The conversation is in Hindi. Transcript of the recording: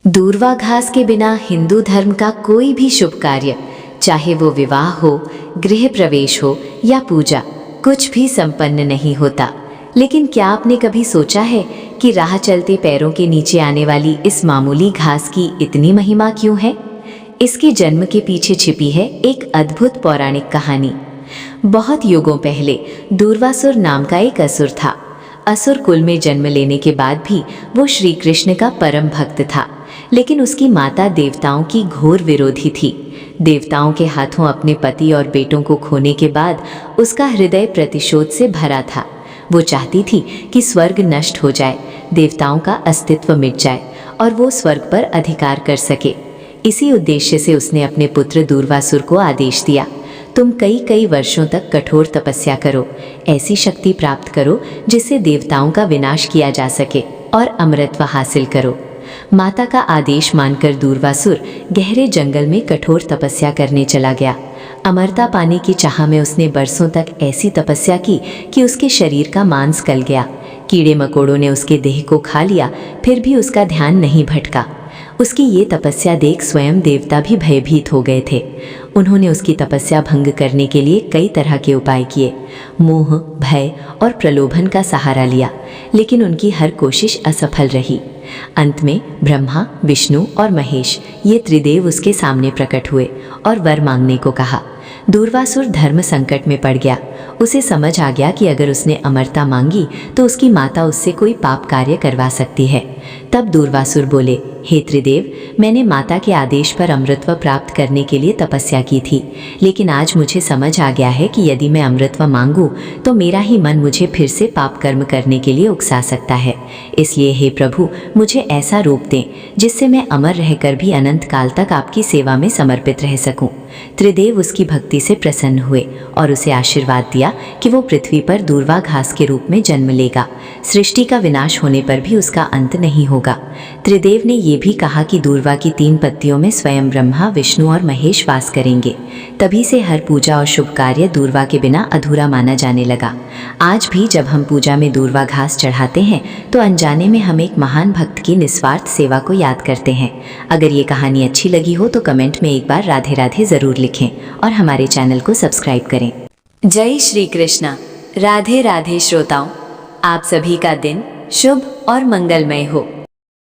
दूर्वा घास के बिना हिंदू धर्म का कोई भी शुभ कार्य, चाहे वो विवाह हो, गृह प्रवेश हो या पूजा, कुछ भी संपन्न नहीं होता। लेकिन क्या आपने कभी सोचा है कि राह चलते पैरों के नीचे आने वाली इस मामूली घास की इतनी महिमा क्यों है? इसके जन्म के पीछे छिपी है एक अद्भुत पौराणिक कहानी। बहुत युगों पहले दूर्वासुर नाम का एक असुर था। असुर कुल में जन्म लेने के बाद भी वो श्री कृष्ण का परम भक्त था, लेकिन उसकी माता देवताओं की घोर विरोधी थी। देवताओं के हाथों अपने पति और बेटों को खोने के बाद उसका हृदय प्रतिशोध से भरा था। वो चाहती थी कि स्वर्ग नष्ट हो जाए, देवताओं का अस्तित्व मिट जाए और वो स्वर्ग पर अधिकार कर सके। इसी उद्देश्य से उसने अपने पुत्र दूर्वासुर को आदेश दिया, तुम कई वर्षों तक कठोर तपस्या करो, ऐसी शक्ति प्राप्त करो जिससे देवताओं का विनाश किया जा सके और अमरत्व हासिल करो। माता का आदेश मानकर दूर्वासुर गहरे जंगल में कठोर तपस्या करने चला गया। अमरता पाने की चाह में उसने बरसों तक ऐसी तपस्या की कि उसके शरीर का मांस गल गया। कीड़े मकोड़ों ने उसके देह को खा लिया, फिर भी उसका ध्यान नहीं भटका। उसकी ये तपस्या देख स्वयं देवता भी भयभीत हो गए थे। उन्होंने उसकी तपस्या भंग करने के लिए कई तरह के उपाय किए, मोह, भय और प्रलोभन का सहारा लिया, लेकिन उनकी हर कोशिश असफल रही। अंत में ब्रह्मा, विष्णु और महेश ये त्रिदेव उसके सामने प्रकट हुए और वर मांगने को कहा। दूर्वासुर धर्म संकट में पड़ गया। उसे समझ आ गया कि अगर उसने अमरता मांगी तो उसकी माता उससे कोई पाप कार्य करवा सकती है। तब दूर्वासुर बोले, हे त्रिदेव, मैंने माता के आदेश पर अमृतत्व प्राप्त करने के लिए तपस्या की थी, लेकिन आज मुझे समझ आ गया है कि यदि मैं अमृतत्व मांगूं तो मेरा ही मन मुझे फिर से पाप कर्म करने के लिए उकसा सकता है। इसलिए हे प्रभु, मुझे ऐसा रूप दें जिससे मैं अमर रहकर भी अनंत काल तक आपकी सेवा में समर्पित रह सकूं। त्रिदेव उसकी भक्ति से प्रसन्न हुए और उसे आशीर्वाद दिया कि वो पृथ्वी पर दूर्वा घास के रूप में जन्म लेगा। सृष्टि का विनाश होने पर भी उसका अंत नहीं होगा। त्रिदेव ने ये भी कहा कि दूर्वा की 3 पत्तियों में स्वयं ब्रह्मा, विष्णु और महेश वास करेंगे। तभी से हर पूजा और शुभ कार्य दूर्वा के बिना अधूरा माना जाने लगा। आज भी जब हम पूजा में दूर्वा घास चढ़ाते हैं तो अनजाने में हम एक महान भक्त की निस्वार्थ सेवा को याद करते हैं। अगर ये कहानी अच्छी लगी हो तो कमेंट में एक बार राधे राधे ज़रूर लिखें और हमारे चैनल को सब्सक्राइब करें। जय श्री कृष्णा। राधे राधे श्रोताओं, आप सभी का दिन शुभ और मंगलमय हो।